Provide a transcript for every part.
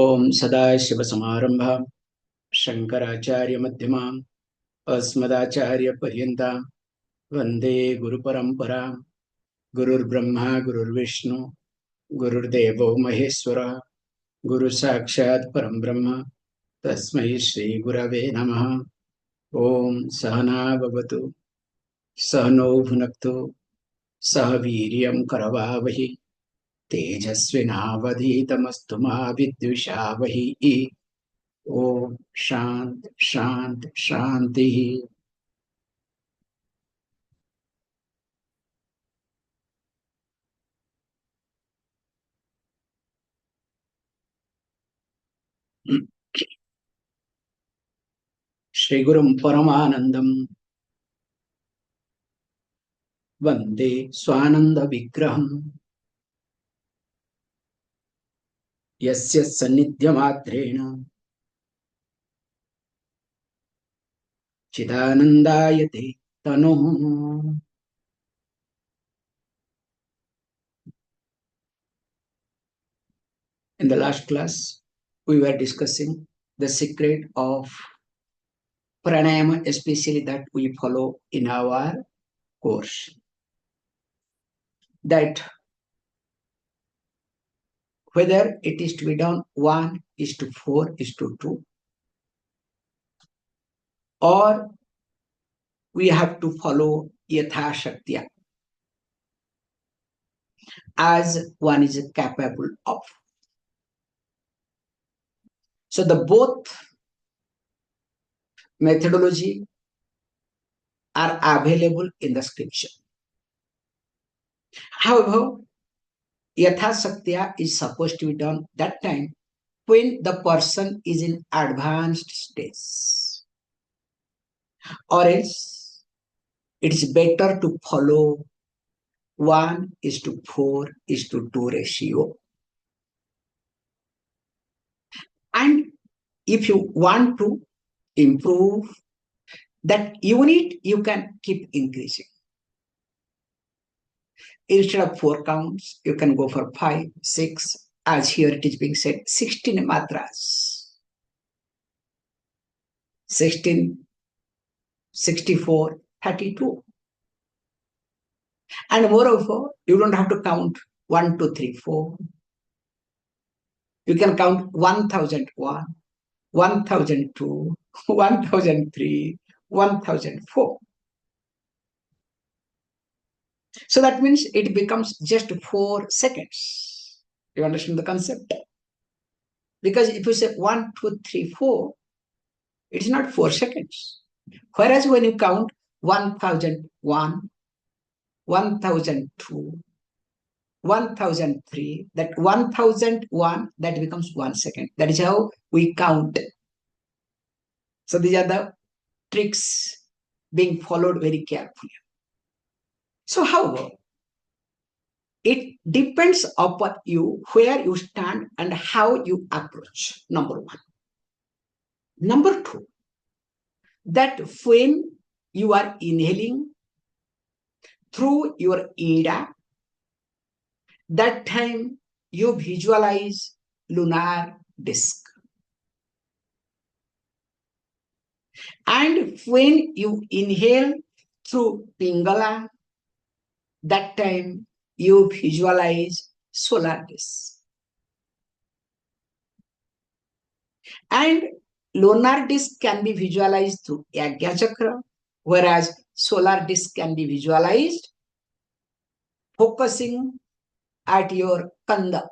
ओम सदाशिवसमारंभां शंकराचार्यमध्यमाम् अस्मदाचार्यपर्यन्तां वन्दे गुरुपरम्परां। गुरुर्ब्रह्मा गुरुर्विष्णु गुरुर्देवो महेश्वरः गुरुसाक्षात् परं ब्रह्म तस्मै श्रीगुरवे नमः। ओम सहना भवतु सहनौ भुनक्तु सह वीर्यं करवावहि तेजस्विनावधीतमस्तु मा विद्विषावहि। ओम शांत शांत शांति। श्री गुरुं परमानंदं वंदे स्वानंद विग्रहं यस्य सन्निध्यमात्रेण चिदानंदायते तनुः। In the last class, we were discussing the secret of pranayama, especially that we follow in our course. That whether it is to be done 1:4:2, or we have to follow yatha shaktya as one is capable of. So the both methodology are available in the scripture. However, yatha shaktya is supposed to be done that time when the person is in advanced stage, or else it is better to follow 1:4:2 ratio. And if you want to improve that unit, you can keep increasing. Instead of 4 counts, you can go for 5, 6, as here it is being said, 16 matras. 16, 64, 32. And moreover, you don't have to count 1, 2, 3, 4. You can count 1001, 1002, 1003, 1004. So that means it becomes just 4 seconds. You understand the concept? Because if you say 1, 2, 3, 4, it is not 4 seconds. Whereas when you count 1001, 1002, 1003, that 1001, that becomes 1 second. That is how we count. So these are the tricks being followed very carefully. So however, it depends upon you where you stand and how you approach, number 1. Number 2, that when you are inhaling through your ida, that time you visualize lunar disk. And when you inhale through pingala, that time you visualize solar disk. And lunar disk can be visualized through Yagya Chakra, whereas solar disk can be visualized focusing at your Kanda.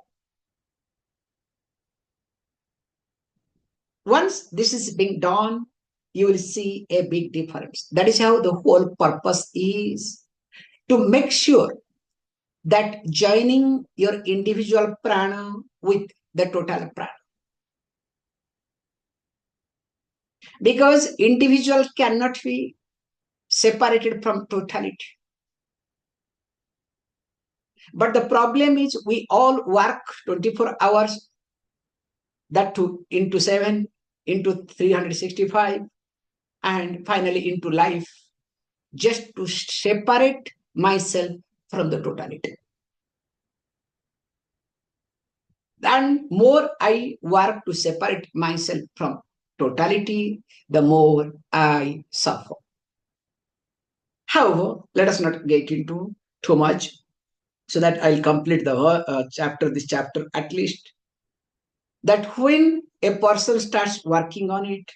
Once this is being done, you will see a big difference. That is how the whole purpose is, to make sure that joining your individual prana with the total prana. Because individual cannot be separated from totality. But the problem is we all work 24 hours, that too into 7, into 365, and finally into life, just to separate myself from the totality. And more I work to separate myself from totality, the more I suffer. However, let us not get into too much so that I'll complete the this chapter at least. That when a person starts working on it,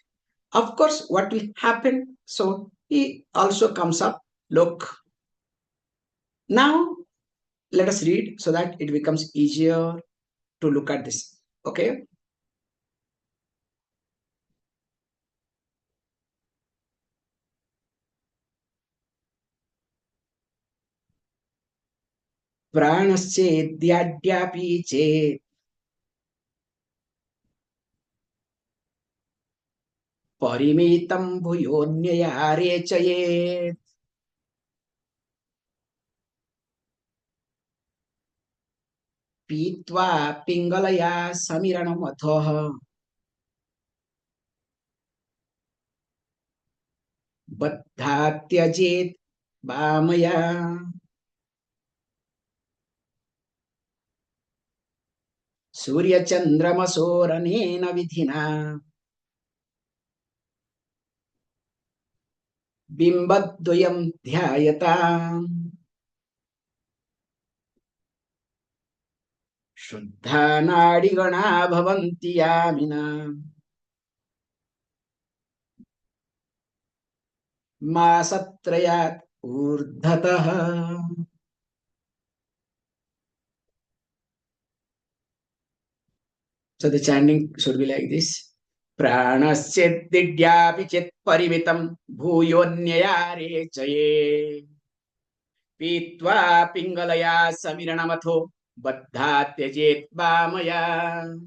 of course, what will happen? So he also comes up. Look, now let us read so that it becomes easier to look at this. Okay. प्राणश्चेद्याद्यापि चेत् परिमितं भूयोऽन्यया रेचयेत् पीत्वा पिङ्गलया समिरणमथः बद्धा त्यजेत् वामया सूर्यचन्द्रमसोरनेन विधिना बिम्बद्वयं ध्यायताम् शुद्धा नाडिगणा भवन्ति यामिना मासत्रयात् ऊर्ध्वतः. So the chanting should be like this. Pranasya chet parimitam bhuyonyaya rechaye pitva pingalaya samiranamato baddha tyajet vamaya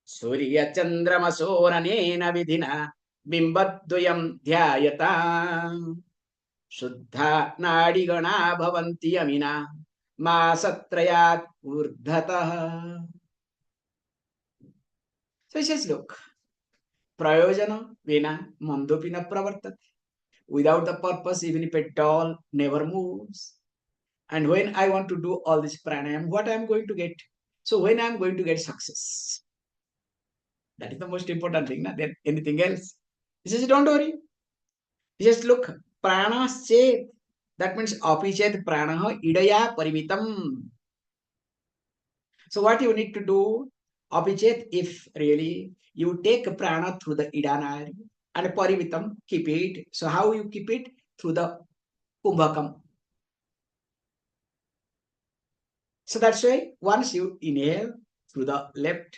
surya chandramasoranena vidhina bimbadvayam dhyayata शुद्धा नाडिगणा भवन्ति यमिना मासत्रयात् ऊर्ध्वतः. So he says, look, prayojana vina mandopina pravartat. Without the purpose, even if a doll never moves. And when I want to do all this pranayam, what I am going to get? So when I am going to get success? That is the most important thing, not anything else. He says, don't worry. He says, look, pranaschet. That means apichet pranaha idaya parimitam. So what you need to do, apichet, if really you take prana through the idanari and parivitam, keep it. So how you keep it? Through the kumbhakam. So that's why once you inhale through the left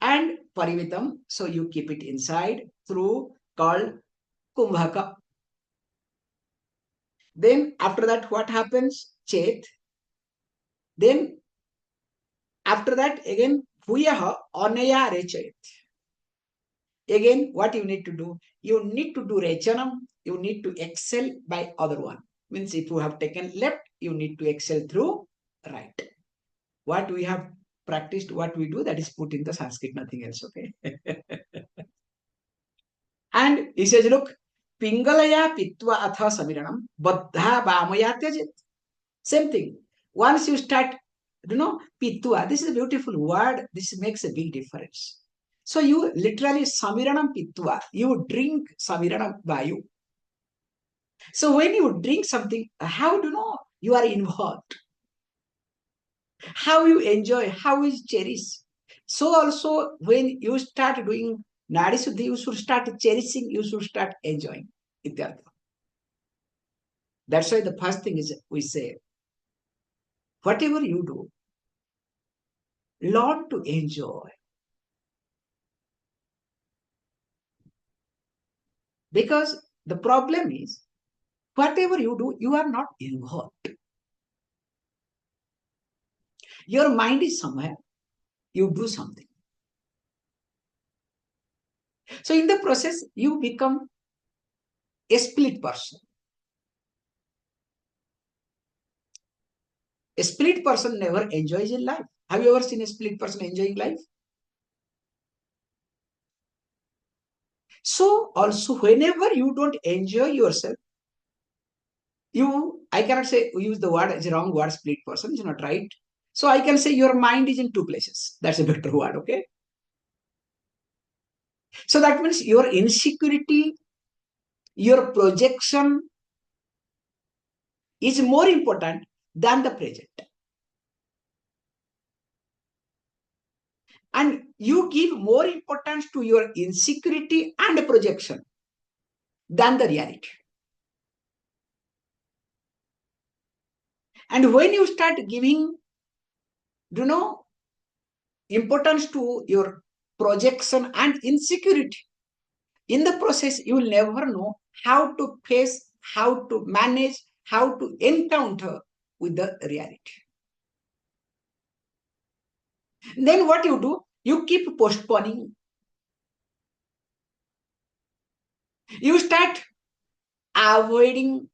and parivitam, so you keep it inside through called kumbhaka. Then after that, what happens? Chet. Then after that, again, bhuyaha anaya rechet. Again, what you need to do? You need to do rechanam. You need to excel by other one. Means if you have taken left, you need to excel through right. What we have practiced, what we do, that is put in the Sanskrit, nothing else. Okay. And he says, look, pingalaya pitva atha samiranam baddha vamaya tyajit. Same thing. Once you start, pitva, this is a beautiful word. This makes a big difference. So you literally samiranam pitva, you drink samiranam vayu. So when you drink something, how do you know you are involved? How you enjoy, how you cherish. So also when you start doing Nadi Suddhi, you should start cherishing, you should start enjoying. That's why the first thing is we say, whatever you do, learn to enjoy. Because the problem is, whatever you do, you are not involved. Your mind is somewhere, you do something. So in the process, you become a split person. A split person never enjoys in life. Have you ever seen a split person enjoying life? So also, whenever you don't enjoy yourself, I cannot say use the word, it's a wrong word, split person, it's not right. So I can say your mind is in two places. That's a better word, okay? So that means your insecurity, your projection is more important than the present. And you give more importance to your insecurity and projection than the reality. And when you start giving, importance to your projection and insecurity, in the process, you will never know how to face, how to manage, how to encounter with the reality. Then what you do, you keep postponing. You start avoiding,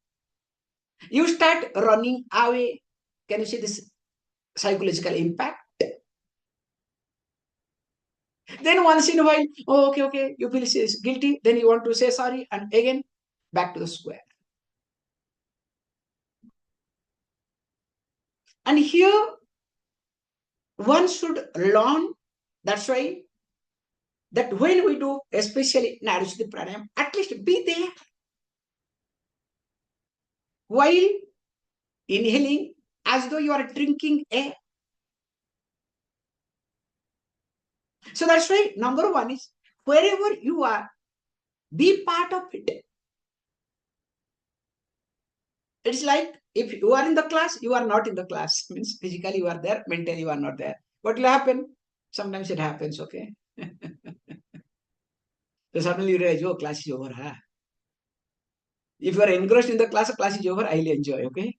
you start running away. Can you see this psychological impact? Then once in a while, oh, okay, you feel guilty, then you want to say sorry, and again, back to the square. And here, one should learn, that's why, that when we do, especially Narishti Pranayam, at least be there. While inhaling, as though you are drinking air. So that's why number one is, wherever you are, be part of it. It's like if you are in the class, you are not in the class. Means physically you are there, mentally you are not there. What will happen? Sometimes it happens, okay? So suddenly you realize, oh, class is over. Huh? If you are engrossed in the class is over, I will enjoy, okay?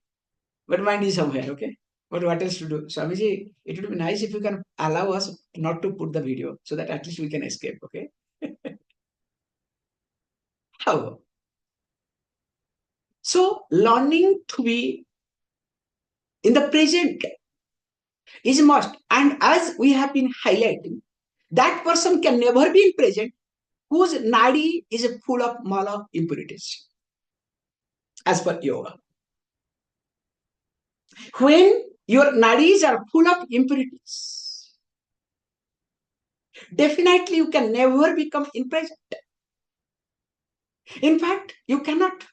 But mind is somewhere, okay? But what else to do? Swamiji, it would be nice if you can allow us not to put the video so that at least we can escape, okay? How? So learning to be in the present is must. And as we have been highlighting, that person can never be in present whose nadi is full of mala impurities, as per yoga. When your nadis are full of impurities, definitely you can never become in present. In fact, you cannot.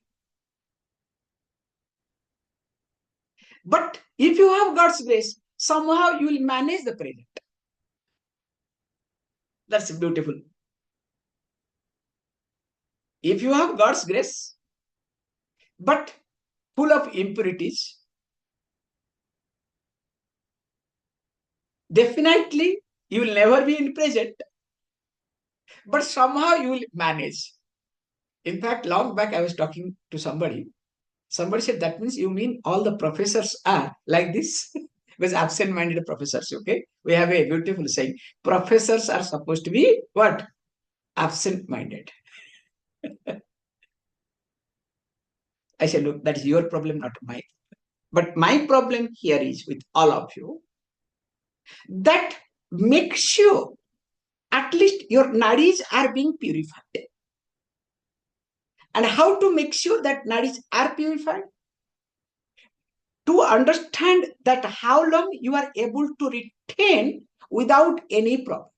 But if you have God's grace, somehow you will manage the present. That's beautiful. If you have God's grace, but full of impurities, definitely you will never be in present, but somehow you will manage. In fact, long back I was talking to somebody. Somebody said, that means you mean all the professors are like this? Because absent-minded professors, okay? We have a beautiful saying. Professors are supposed to be what? Absent-minded. I said, look, that is your problem, not mine. But my problem here is with all of you that make sure at least your nadis are being purified. And how to make sure that nadis are purified? To understand that how long you are able to retain without any problem.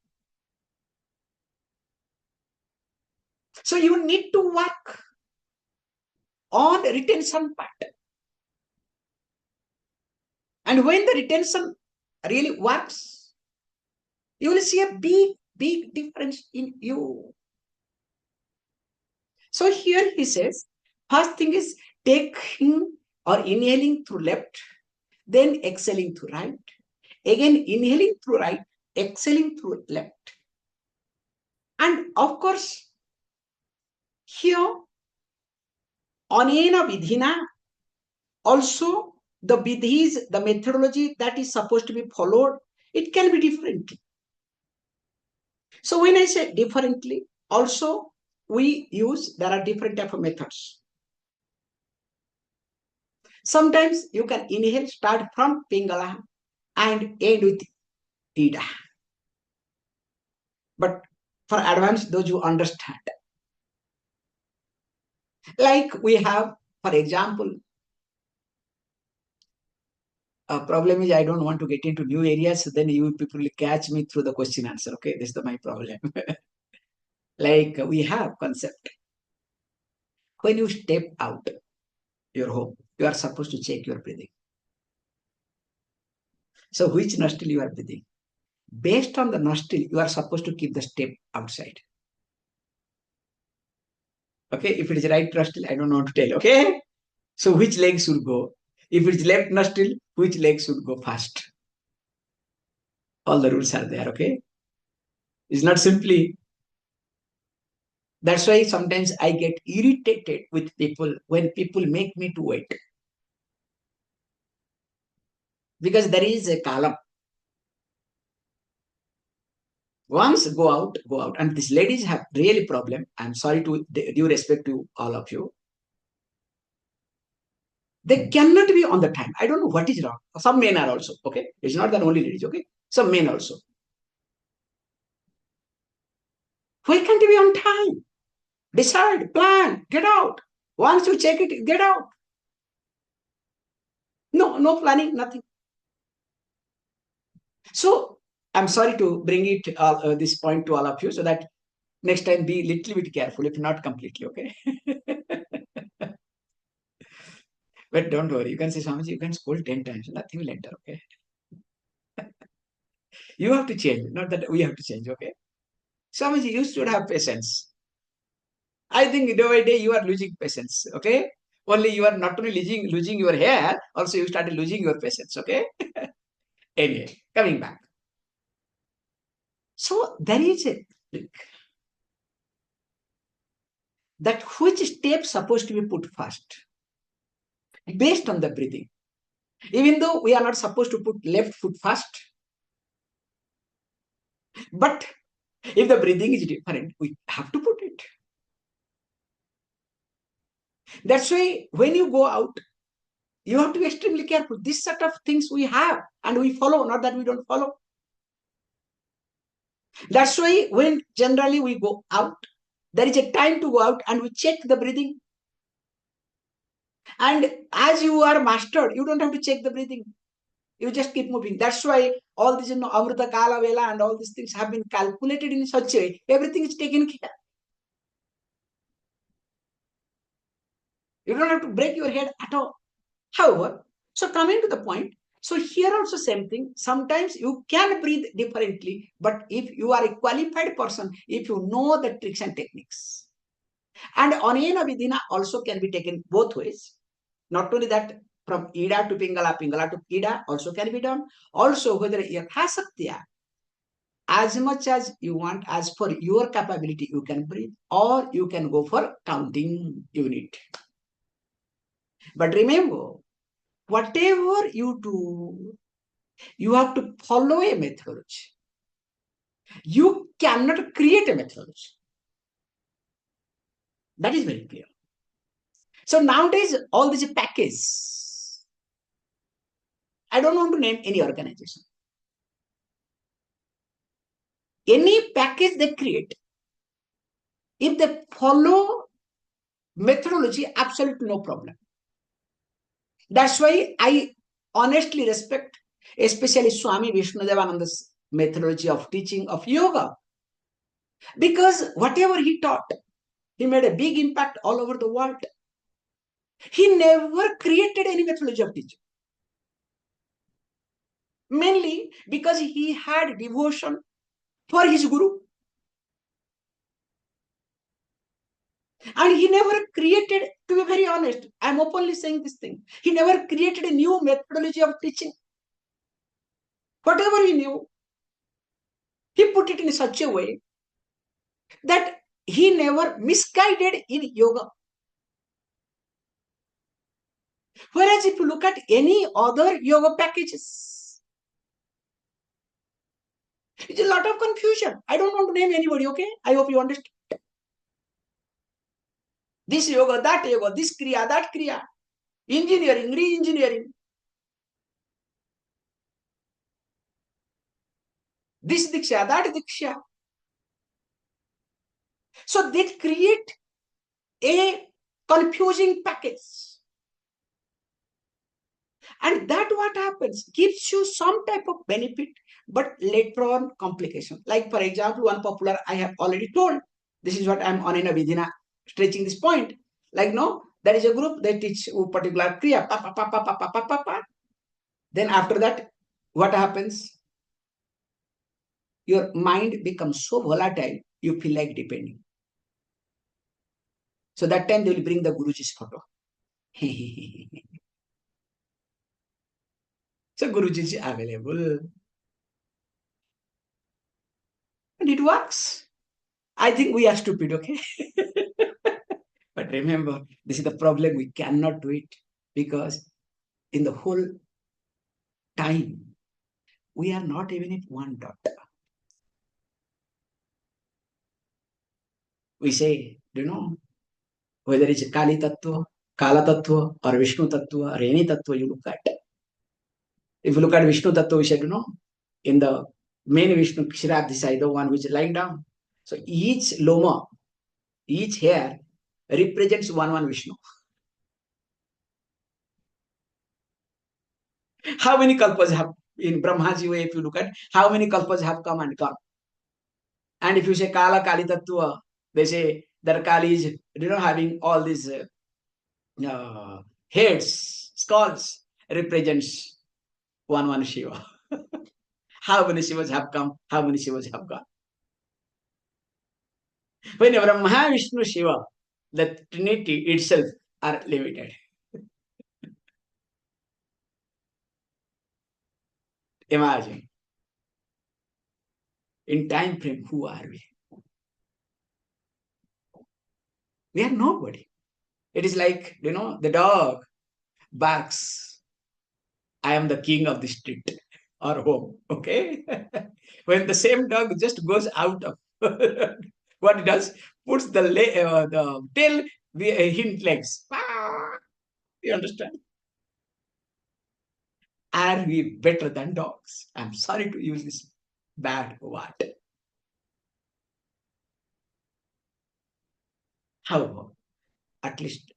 So you need to work on retention part. And when the retention really works, you will see a big difference in you. So here he says, first thing is taking or inhaling through left, then exhaling through right, again inhaling through right, exhaling through left. And of course, here, anena vidhina, also the vidhis, the methodology that is supposed to be followed, it can be different. So when I say differently, also there are different type of methods. Sometimes you can inhale, start from Pingala and end with Ida. But for advanced, those who understand. Like we have, for example, Problem is I don't want to get into new areas. So then you people will catch me through the question answer. Okay, this is my problem. Like we have concept. When you step out your home, you are supposed to check your breathing. So which nostril you are breathing? Based on the nostril, you are supposed to keep the step outside. Okay, if it is right nostril, I don't know to tell. Okay, so which leg should go? If it's left nostril, which leg should go first? All the rules are there. Okay, it's not simply. That's why sometimes I get irritated with people when people make me to wait, because there is a column. Once go out, and these ladies have really problem. I'm sorry to due respect to all of you. They cannot be on the time. I don't know what is wrong. Some men are also okay. It's not that only ladies. Okay, some men also. Why can't you be on time? Decide, plan, get out. Once you check it, get out. No, no planning, nothing. So I'm sorry to bring it this point to all of you, so that next time be little bit careful, if not completely. Okay. But don't worry, you can say, Swamiji, you can scold 10 times, nothing will enter. Okay. You have to change, not that we have to change. Okay. Swamiji, you should have patience. I think day by day you are losing patience. Okay. Only you are not only losing your hair, also you started losing your patience. Okay. Anyway, coming back. So there is a trick, that which step supposed to be put first based on the breathing. Even though we are not supposed to put left foot first, but if the breathing is different, we have to put it. That's why when you go out, you have to be extremely careful. This set of things we have and we follow, not that we don't follow. That's why when generally we go out, there is a time to go out and we check the breathing. And as you are mastered, you don't have to check the breathing. You just keep moving. That's why all these, Amrita Kala Vela and all these things have been calculated in such a way. Everything is taken care. You don't have to break your head at all. However, so coming to the point, so here also same thing. Sometimes you can breathe differently, but if you are a qualified person, if you know the tricks and techniques, and Anena Vidhina also can be taken both ways. Not only that, from Ida to Pingala, Pingala to Ida also can be done. Also, whether Yathasaktiya, as much as you want, as for your capability, you can breathe, or you can go for counting unit. But remember, whatever you do, you have to follow a methodology. You cannot create a methodology. That is very clear. So nowadays, all these packages, I don't want to name any organization. Any package they create, if they follow methodology, absolutely no problem. That's why I honestly respect, especially Swami Vishnudevananda's methodology of teaching of yoga. Because whatever he taught, he made a big impact all over the world. He never created any methodology of teaching. Mainly because he had devotion for his guru. And he never created, to be very honest, I'm openly saying this thing, he never created a new methodology of teaching. Whatever he knew, he put it in such a way that he never misguided in yoga. Whereas if you look at any other yoga packages, it's a lot of confusion. I don't want to name anybody, okay? I hope you understand. This yoga, this kriya, that kriya, engineering, re-engineering. This diksha, that diksha. So they create a confusing package. And that what happens gives you some type of benefit, but later on complication. Like for example, one popular I have already told. This is what I'm on in a vidina stretching this point. Like no, there is a group they teach particular kriya. Pa, pa, pa, pa, pa, pa, pa, pa, pa. Then after that, what happens? Your mind becomes so volatile, you feel like depending. So that time they will bring the Guruji's photo. So Guruji is available. And it works. I think we are stupid, okay? But remember, this is the problem. We cannot do it because in the whole time, we are not even at one dot. We say, whether it's Kali Tattva, Kala Tattva, or Vishnu Tattva, or any Tattva you look at. If you look at Vishnu Tattva, we said, in the main Vishnu Kshirabdhisai, the one which is lying down. So each loma, each hair represents one Vishnu. How many kalpas have in Brahmaji way, if you look at how many kalpas have come and gone? And if you say Kala Kali Tattva, they say that Kali is having all these heads, skulls, represents one Shiva. How many Shivas have come? How many Shivas have gone? When Brahma, Vishnu, Shiva, the Trinity itself are limited. Imagine. In time frame, who are we? We are nobody. It is like, the dog barks. I am the king of the street or home. Okay. When the same dog just goes out of what it does, puts the tail hind legs. You understand? Are we better than dogs? I'm sorry to use this bad word. However, at least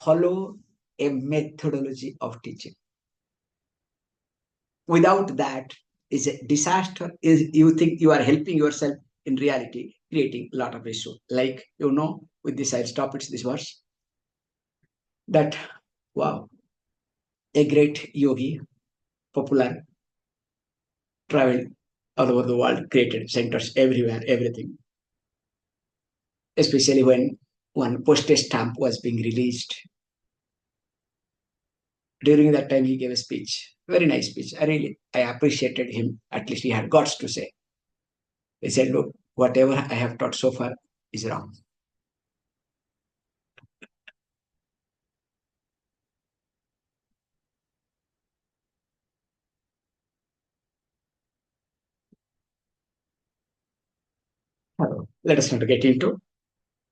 follow a methodology of teaching. Without that, is a disaster. Is you think you are helping yourself, in reality, creating a lot of issue. Like, with this, I'll stop it, this verse. That, wow, a great yogi, popular, traveled all over the world, created centers everywhere, everything. Especially when one postage stamp was being released. During that time, he gave a speech, very nice speech. I appreciated him. At least he had guts to say. He said, look, whatever I have taught so far is wrong. Let us not get into.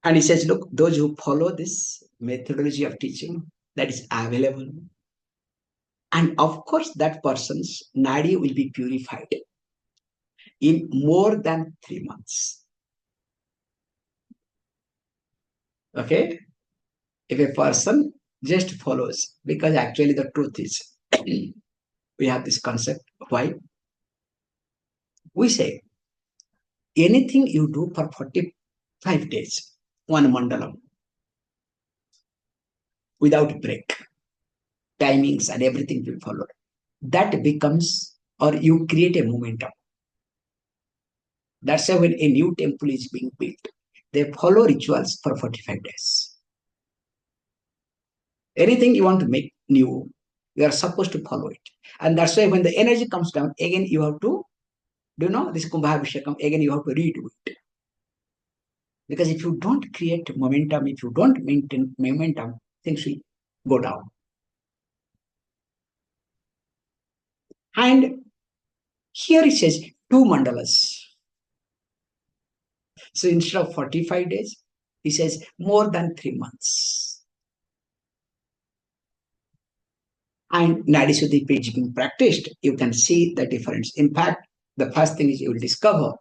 And he says, look, those who follow this methodology of teaching that is available, and of course, that person's nadi will be purified in more than 3 months. Okay? If a person just follows, because actually the truth is, we have this concept. Why? We say, anything you do for 45 days, one mandalam, without break, timings and everything will follow. That becomes, or you create a momentum. That's why when a new temple is being built, they follow rituals for 45 days. Anything you want to make new, you are supposed to follow it. And that's why when the energy comes down, again you have to, this Kumbhabhishekam, again you have to redo it. Because if you don't create momentum, if you don't maintain momentum, things will go down. And here it says 2 mandalas. So instead of 45 days, he says more than 3 months. And Nadi Shuddhi page being practiced, you can see the difference. In fact, the first thing is you will discover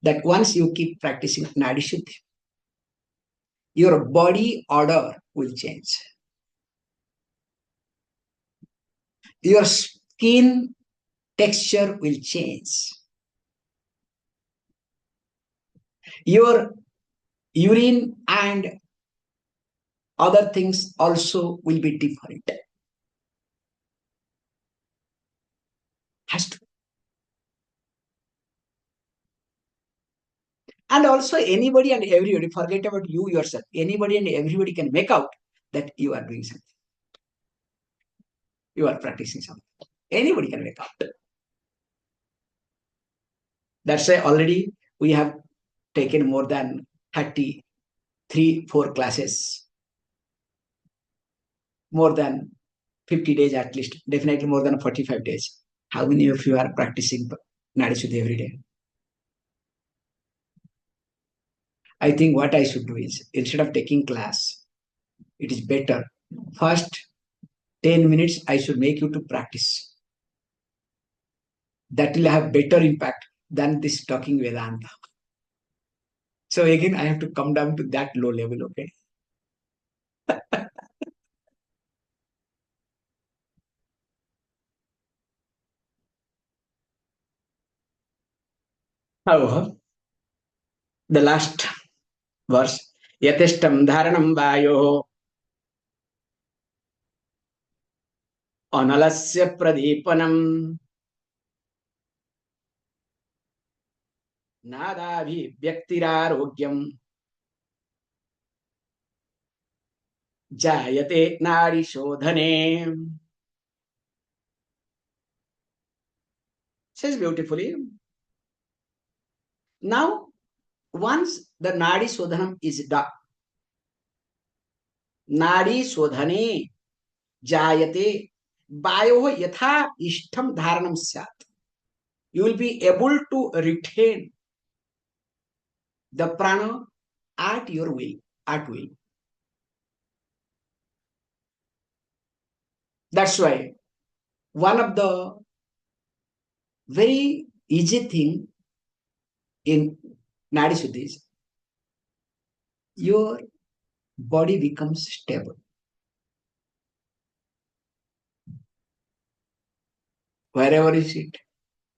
that once you keep practicing Nadi Shuddhi, your body order will change. your skin texture will change. Your urine and other things also will be different. Has to. And also anybody and everybody, forget about you yourself, anybody and everybody can make out that you are doing something. You are practicing something. Anybody can make out. That's why already we have taken more than 33, 4 classes, more than 50 days at least, definitely more than 45 days. How many of you are practicing Nadi Shuddhi every day? I think what I should do is, instead of taking class, it is better. First 10 minutes, I should make you to practice. That will have better impact than this talking Vedanta. So again, I have to come down to that low level, okay? However, the last verse, Yatishtam dharanam vayo analasya pradeepanam nadabhi vyaktirogyam jayate nadi shodhane. Says beautifully. Now, once the nadi shodhanam is done, nadi shodhane jayate vayo yatha ishtam dharanam syat. You will be able to retain the prana at your will, at will. That's why one of the very easy thing in Nadi Shuddhi is your body becomes stable. Wherever you sit,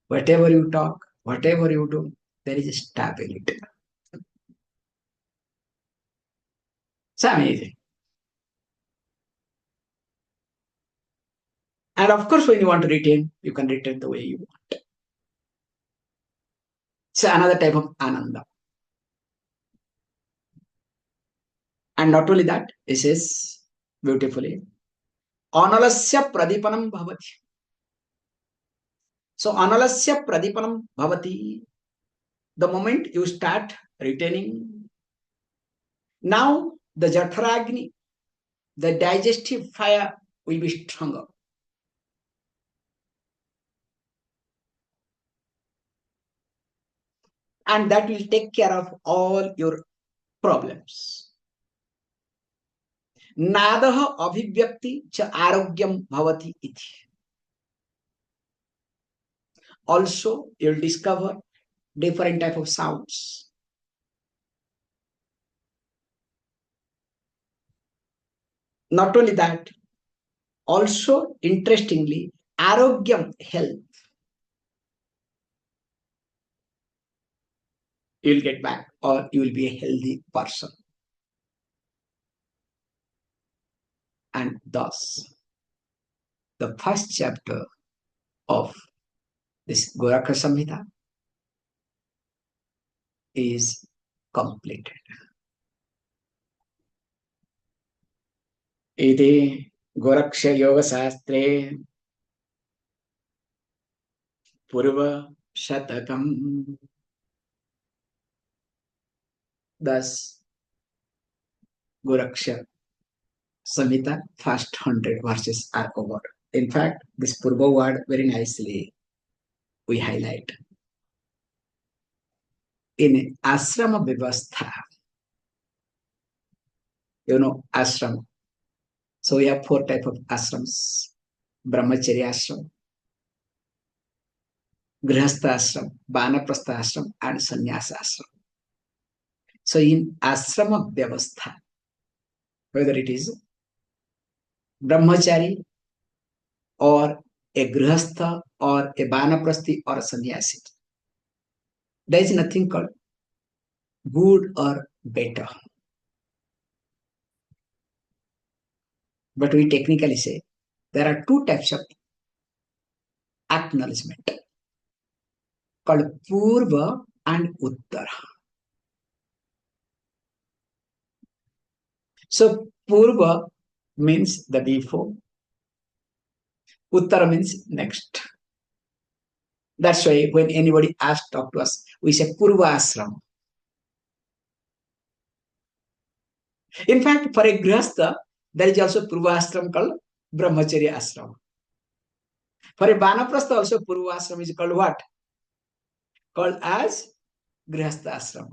whatever you talk, whatever you do, there is a stability. It's amazing. And of course, when you want to retain, you can retain the way you want. It's another type of ananda. And not only that, it says beautifully, analasya pradipanam bhavati. So analasya pradipanam bhavati. The moment you start retaining, now the Jatharagni, the digestive fire will be stronger. And that will take care of all your problems. Nadaha abhivyakti cha arogyam bhavati iti. Also, you'll discover different type of sounds. Not only that, also interestingly, arogyam, health, you'll get back, or you will be a healthy person. And thus, the first chapter of this Goraksha Samhita is completed. Iti Goraksha Yoga Shastre Purva Shatakam. Thus, Goraksha Samhita, first 100 verses are over. In fact, this Purva word very nicely we highlight. In Ashrama Vyavastha, you know, ashram. So we have 4 types of ashrams: Brahmacharya ashram, Grihastha ashram, Vanaprastha ashram, and Sannyasa ashram. So in Ashrama Vyavastha, whether it is Brahmachari or a grihastha or a vanaprasthi or a sannyasi. There is nothing called good or better. But we technically say there are two types of acknowledgement called Purva and Uttara. So Purva means the before, Uttara means next. That's why when anybody asks talk to us, we say Purva Ashram. In fact, for a Grihastha, there is also Purva Ashram called Brahmacharya Ashram. For a Vanaprastha also Purva Ashram is called what? Called as Grihastha Ashram.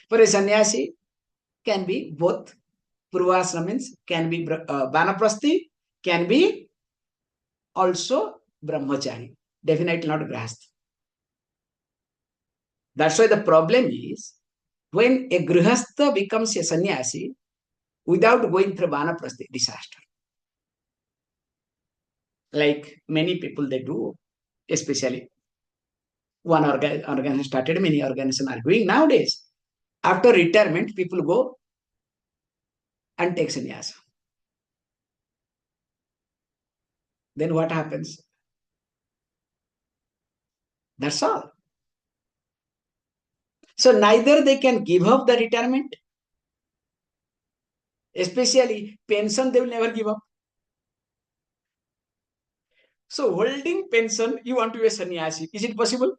For a sannyasi, can be both. Purva Ashram means can be Vanaprasthi, can be also Brahmachari. Definitely not Grihastha. That's why the problem is when a Grihastha becomes a sannyasi without going through Vanaprasthi, disaster. Like many people they do, especially one organization started, many organizations are doing nowadays. After retirement, people go and take sannyasa. Then what happens? That's all. So neither they can give up the retirement, especially pension, they will never give up. So holding pension, you want to be a sannyasi. Is it possible?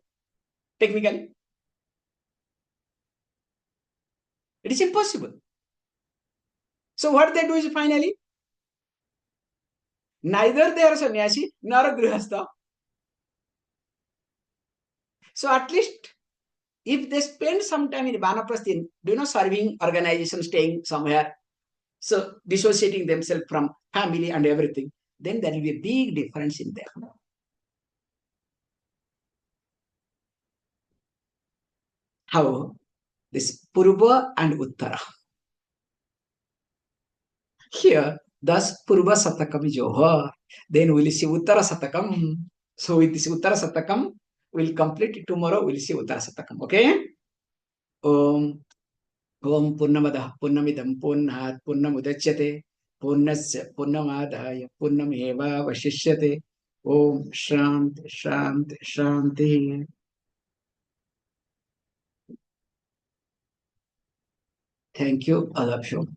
Technically, it is impossible. So what they do is finally, neither they are a sannyasi nor a grihastha. So at least if they spend some time in Vanaprasthi, serving organization, staying somewhere, so dissociating themselves from family and everything, then there will be a big difference in them. How? This Purva and Uttara. Here, thus Purva Satakam is over. Then we'll see Uttara Satakam. So with this Uttara Satakam, we'll complete it tomorrow. We'll see Uttara Satakam. Okay? Om Purnamada Purnamidam Purnat Purnamudachyate Purnasya Purnamadaya Purnameva Vashishyate Om Shanti Shanti Shanti. Thank you, all of you.